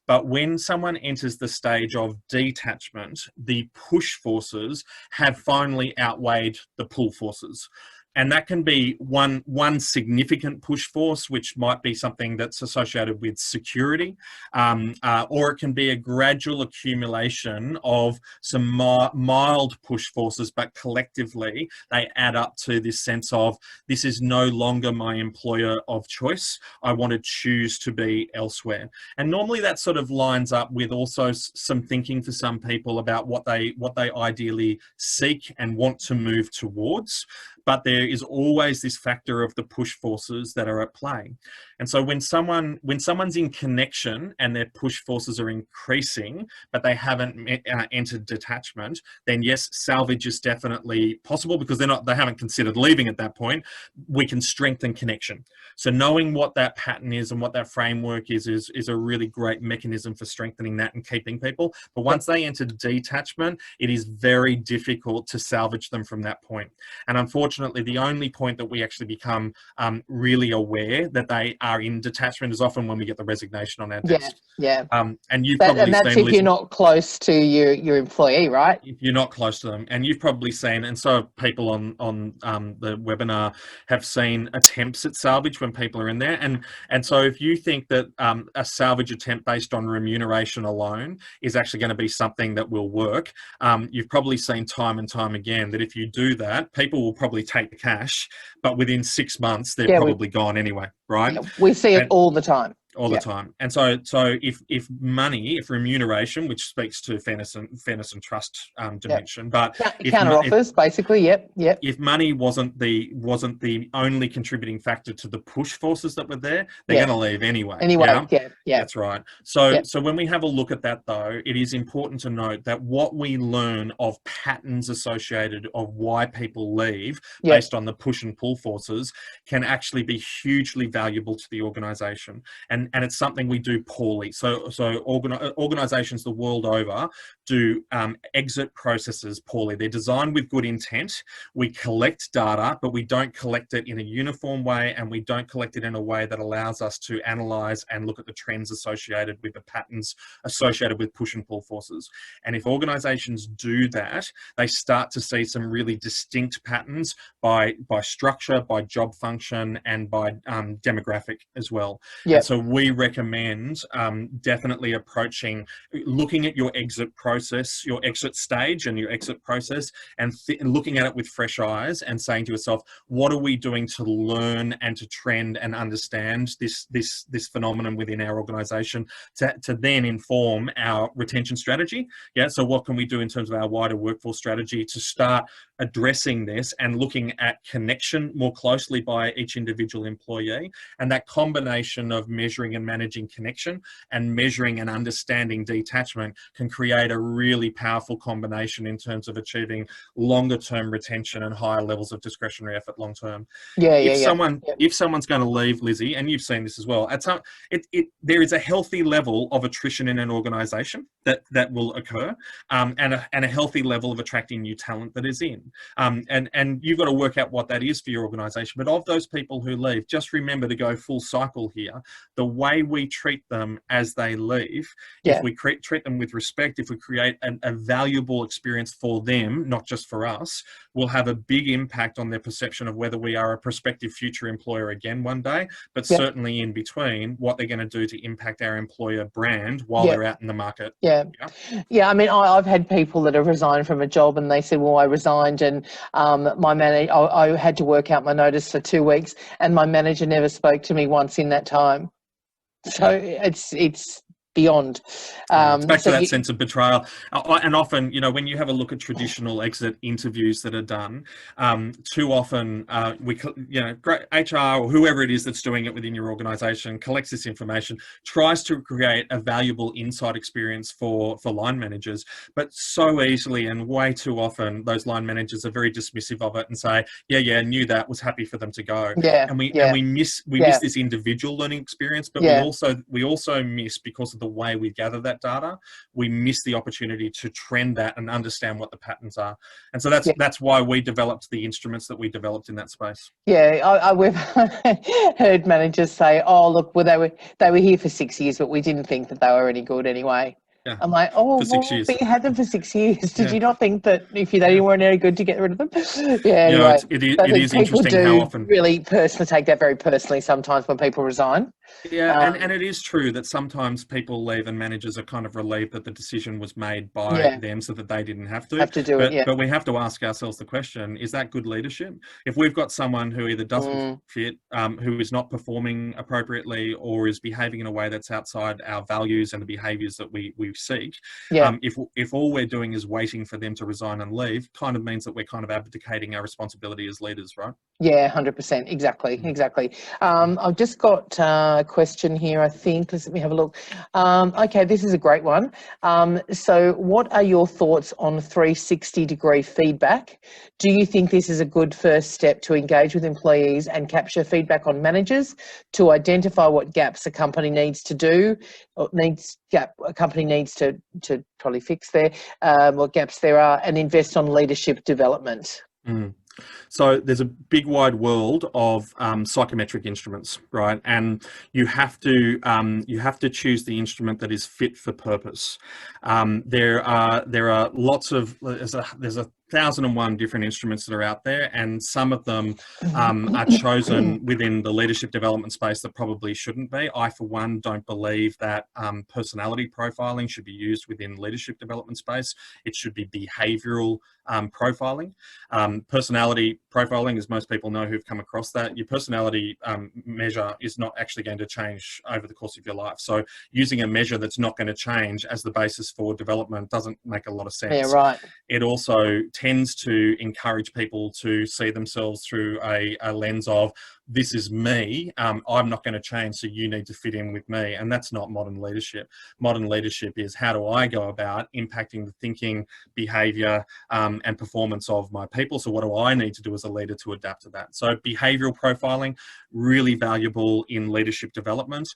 But when someone enters the stage of detachment, the push forces have finally outweighed the pull forces. And that can be one significant push force, which might be something that's associated with security, or it can be a gradual accumulation of some mild push forces, but collectively they add up to this sense of, this is no longer my employer of choice. I want to choose to be elsewhere. And normally that sort of lines up with also some thinking for some people about what they ideally seek and want to move towards. But there is always this factor of the push forces that are at play. And so when someone's in connection and their push forces are increasing, but they haven't entered detachment, then yes, salvage is definitely possible, because they haven't considered leaving at that point. We can strengthen connection. So knowing what that pattern is and what that framework is a really great mechanism for strengthening that and keeping people. But once they enter detachment, it is very difficult to salvage them from that point. And unfortunately, the only point that we actually become really aware that they are in detachment is often when we get the resignation on our desk. Yeah. And you've probably and that's seen, if you're not close to your employee, right? if you're not close to them, and you've probably seen, and so people on the webinar have seen attempts at salvage when people are in there, and so if you think that a salvage attempt based on remuneration alone is actually going to be something that will work, you've probably seen time and time again that if you do that, people will probably take the cash, but within 6 months they're probably gone anyway, right? Yeah, we see it all the time. All the time. And so if remuneration, which speaks to fairness and trust dimension, but counter offers, basically, yep. If money wasn't the only contributing factor to the push forces that were there, they're going to leave anyway. Yeah. That's right. So when we have a look at that, though, it is important to note that what we learn of patterns associated of why people leave based on the push and pull forces can actually be hugely valuable to the organisation. And it's something we do poorly. So organisations the world over do exit processes poorly. They're designed with good intent. We collect data, but we don't collect it in a uniform way, and we don't collect it in a way that allows us to analyse and look at the trends associated with the patterns associated with push and pull forces. And if organisations do that, they start to see some really distinct patterns by structure, by job function, and by demographic as well. And so we recommend definitely looking at your exit process, your exit stage and your exit process, and looking at it with fresh eyes and saying to yourself, what are we doing to learn and to trend and understand this phenomenon within our organisation to then inform our retention strategy? So what can we do in terms of our wider workforce strategy to start addressing this and looking at connection more closely by each individual employee? And that combination of measuring and managing connection and measuring and understanding detachment can create a really powerful combination in terms of achieving longer term retention and higher levels of discretionary effort long term. If someone's going to leave, Lizzie, and you've seen this as well, there is a healthy level of attrition in an organisation that will occur, and a healthy level of attracting new talent that is in. And you've got to work out what that is for your organisation. But of those people who leave, just remember to go full cycle here. The way we treat them as they leave, if we treat them with respect, if we create a valuable experience for them, not just for us, will have a big impact on their perception of whether we are a prospective future employer again one day, but certainly in between, what they're going to do to impact our employer brand while they're out in the market. I mean, I've had people that have resigned from a job and they said, well, I resigned and my manager, I had to work out my notice for 2 weeks and my manager never spoke to me once in that time. So it's beyond. It's back So to that sense of betrayal. And often, you know, when you have a look at traditional exit interviews that are done, too often great HR or whoever it is that's doing it within your organisation collects this information, tries to create a valuable inside experience for line managers, but so easily and way too often those line managers are very dismissive of it and say, yeah, knew that, was happy for them to go. And we miss this individual learning experience, but we also miss, because of the way we gather that data, we miss the opportunity to trend that and understand what the patterns are. And so that's why we developed the instruments that we developed in that space. Yeah, we've heard managers say, "Oh, look, well, they were here for 6 years, but we didn't think that they were any good anyway." Yeah. I'm like, "Oh, for 6 years. But you had them for 6 years. Did you not think that if they weren't any good to get rid of them?" Yeah, you know, anyway, it is interesting how often really personally take that very personally sometimes when people resign. Yeah, and it is true that sometimes people leave and managers are kind of relieved that the decision was made by them so that they didn't have to. Do it, but we have to ask ourselves the question, is that good leadership? If we've got someone who either doesn't fit, who is not performing appropriately, or is behaving in a way that's outside our values and the behaviours that we seek, if all we're doing is waiting for them to resign and leave, kind of means that we're kind of abdicating our responsibility as leaders, right? Yeah, 100%. Exactly. I've just got a question here, I think. Let me have a look. Okay, this is a great one. So what are your thoughts on 360-degree feedback? Do you think this is a good first step to engage with employees and capture feedback on managers to identify what gaps a company needs to do, or a company needs to probably fix there, what gaps there are, and invest on leadership development? So there's a big wide world of psychometric instruments, right? And you have to choose the instrument that is fit for purpose. There are lots of there's a 1,001 different instruments that are out there, and some of them are chosen within the leadership development space that probably shouldn't be. I, for one, don't believe that personality profiling should be used within leadership development space. It should be behavioural profiling. Personality profiling, as most people know who've come across that, your personality measure is not actually going to change over the course of your life. So using a measure that's not going to change as the basis for development doesn't make a lot of sense. Yeah, right. It also tends to encourage people to see themselves through a lens of, this is me, I'm not going to change, so you need to fit in with me. And that's not modern leadership. Modern leadership is, how do I go about impacting the thinking, behaviour and performance of my people? So what do I need to do as a leader to adapt to that? So behavioural profiling, really valuable in leadership development.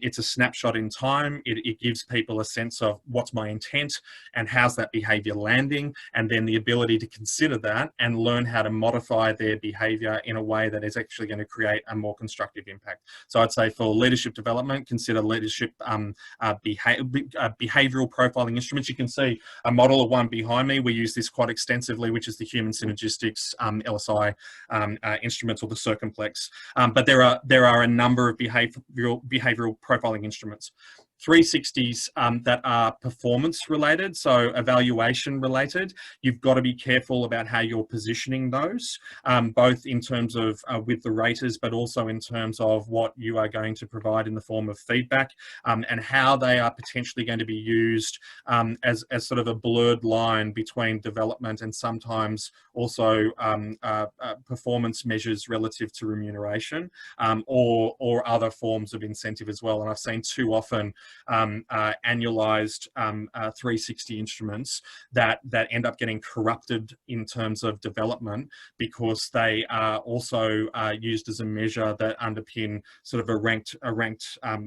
It's a snapshot in time. It gives people a sense of what's my intent and how's that behaviour landing, and then the ability to consider that and learn how to modify their behaviour in a way that is actually going to create a more constructive impact. So I'd say for leadership development, consider leadership behavioural profiling instruments. You can see a model of one behind me. We use this quite extensively, which is the Human Synergistics LSI instruments, or the Circumplex. But there are a number of behavioural profiling instruments. 360s that are performance related, so evaluation related. You've got to be careful about how you're positioning those, both in terms of with the raters, but also in terms of what you are going to provide in the form of feedback, and how they are potentially going to be used as sort of a blurred line between development and sometimes also performance measures relative to remuneration, or other forms of incentive as well. And I've seen too often annualized 360 instruments that end up getting corrupted in terms of development, because they are also used as a measure that underpin sort of a ranked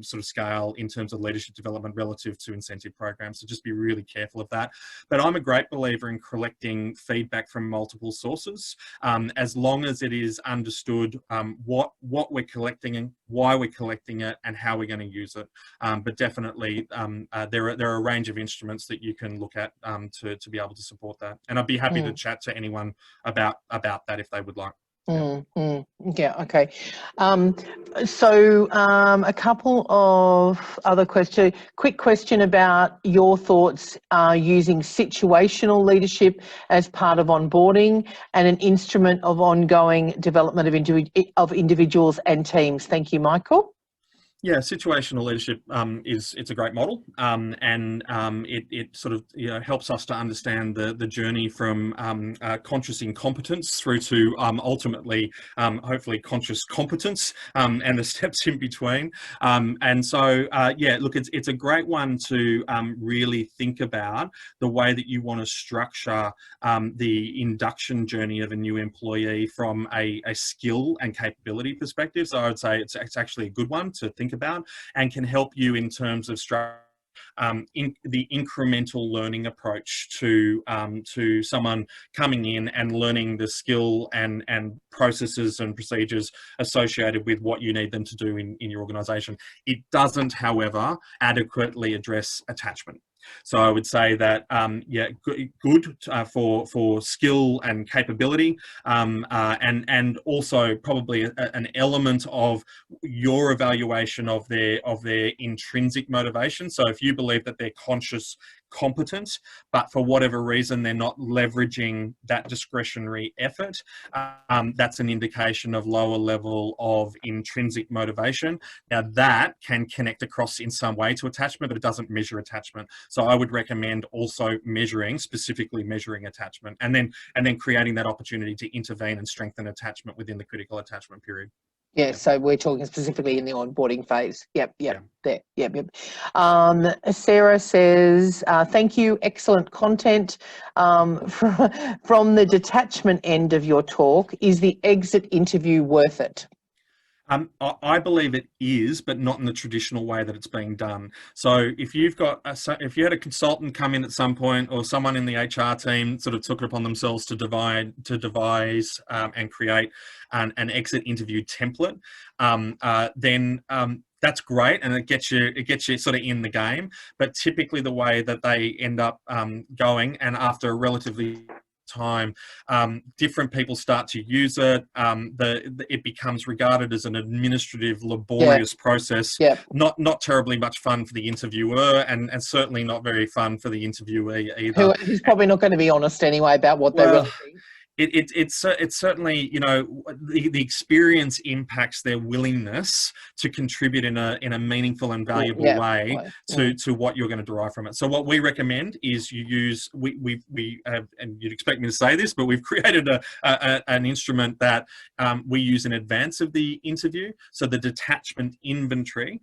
sort of scale in terms of leadership development relative to incentive programs. So just be really careful of that. But I'm a great believer in collecting feedback from multiple sources, as long as it is understood what we're collecting and why we're collecting it and how we're going to use it. But definitely there are a range of instruments that you can look at to be able to support that. And I'd be happy to chat to anyone about that if they would like. Yeah, okay. So a couple of other questions. Quick question about your thoughts using situational leadership as part of onboarding and an instrument of ongoing development of individuals and teams. Thank you, Michael. Yeah, situational leadership it's a great model, and it sort of helps us to understand the journey from conscious incompetence through to ultimately hopefully conscious competence, and the steps in between. And so yeah, look, it's a great one to really think about the way that you want to structure the induction journey of a new employee from a skill and capability perspective. So I would say it's actually a good one to think about, and can help you in terms of in the incremental learning approach to someone coming in and learning the skill and processes and procedures associated with what you need them to do in your organisation. It doesn't, however, adequately address attachment. So I would say that, yeah, good for skill and capability, and also probably an element of your evaluation of their intrinsic motivation. So if you believe that they're conscious competent, but for whatever reason they're not leveraging that discretionary effort, that's an indication of lower level of intrinsic motivation. Now that can connect across in some way to attachment, but it doesn't measure attachment. So I would recommend also specifically measuring attachment, and then creating that opportunity to intervene and strengthen attachment within the critical attachment period. Yeah, so we're talking specifically in the onboarding phase. Yep. There. Yep. Sarah says, thank you, excellent content. From the detachment end of your talk, is the exit interview worth it? I believe it is, but not in the traditional way that it's being done. So if you've got if you had a consultant come in at some point, or someone in the HR team sort of took it upon themselves to devise and create an exit interview template, then that's great, and it gets you sort of in the game. But typically the way that they end up going, and after a relatively time, different people start to use it. It becomes regarded as an administrative, laborious process. Not terribly much fun for the interviewer, and certainly not very fun for the interviewee either. Who's probably not going to be honest anyway about what they really think. It's certainly, the experience impacts their willingness to contribute in a meaningful and valuable way to what you're going to derive from it. So what we recommend is you use, we have, and you'd expect me to say this, but we've created an instrument that we use in advance of the interview. So the Detachment Inventory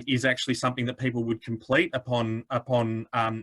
is actually something that people would complete upon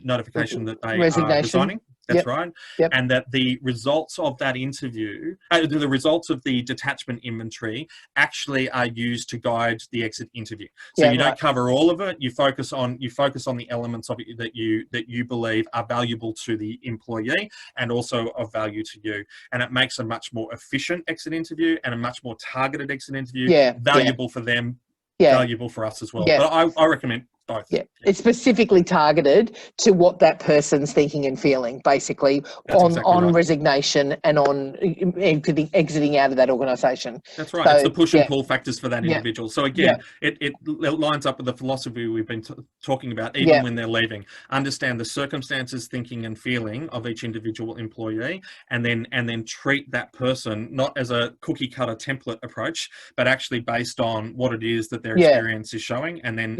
notification that they are resigning. That's right. And that the results of that interview, the results of the detachment inventory actually are used to guide the exit interview. So you don't cover all of it. You focus on the elements of it that you believe are valuable to the employee and also of value to you. And it makes a much more efficient exit interview and a much more targeted exit interview, valuable for them, valuable for us as well. But I recommend both. It's specifically targeted to what that person's thinking and feeling, basically, on resignation and on exiting out of that organisation. That's right. So, it's the push and pull factors for that individual. So again, it lines up with the philosophy we've been talking about, even when they're leaving. Understand the circumstances, thinking and feeling of each individual employee, and then treat that person not as a cookie cutter template approach, but actually based on what it is that their experience is showing, and then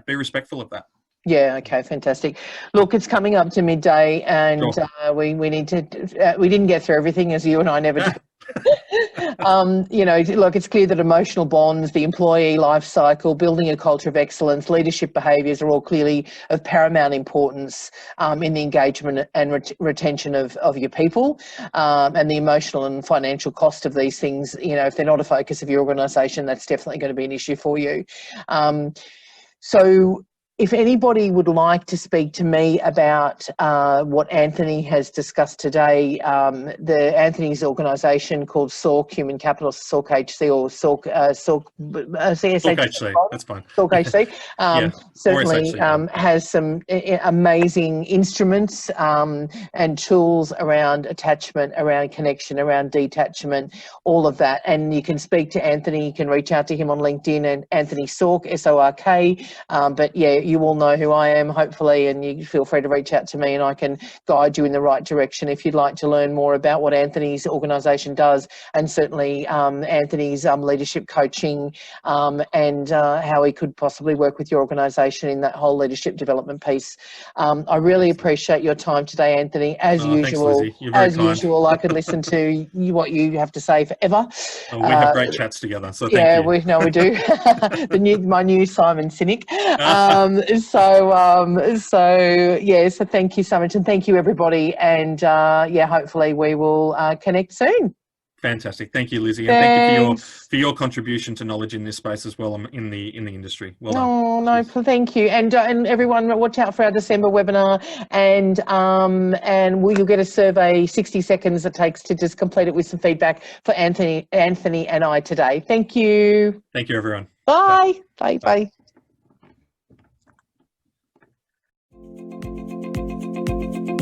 be respectful of that. Yeah. Okay. Fantastic. Look, it's coming up to midday, and we need to. We didn't get through everything, as you and I never did. Look, it's clear that emotional bonds, the employee life cycle, building a culture of excellence, leadership behaviours are all clearly of paramount importance in the engagement and retention of your people, and the emotional and financial cost of these things. If they're not a focus of your organisation, that's definitely going to be an issue for you. So if anybody would like to speak to me about what Anthony has discussed today, Anthony's organisation called Sork, Human Capital, Sork HC, or Sork CSH. That's fine. Sork HC certainly has some amazing instruments and tools around attachment, around connection, around detachment, all of that. And you can speak to Anthony. You can reach out to him on LinkedIn, and Anthony Sork, SORK. But you all know who I am, hopefully, and you feel free to reach out to me and I can guide you in the right direction if you'd like to learn more about what Anthony's organisation does, and certainly Anthony's leadership coaching and how he could possibly work with your organisation in that whole leadership development piece. I really appreciate your time today, Anthony. As Thanks, usual, Lizzie. You're very kind. I could listen to what you have to say forever. Oh, we have great chats together, so thank Yeah, you. we do. My new Simon Sinek. So thank you so much, and thank you everybody. And hopefully we will connect soon. Fantastic. Thank you, Lizzie. Thanks. And thank you for your contribution to knowledge in this space as well in the industry. Well done. Oh, no, thank you. And everyone, watch out for our December webinar, and you'll get a survey, 60 seconds it takes to just complete it with some feedback for Anthony and I today. Thank you. Thank you, everyone. Bye. Bye. Bye. Bye.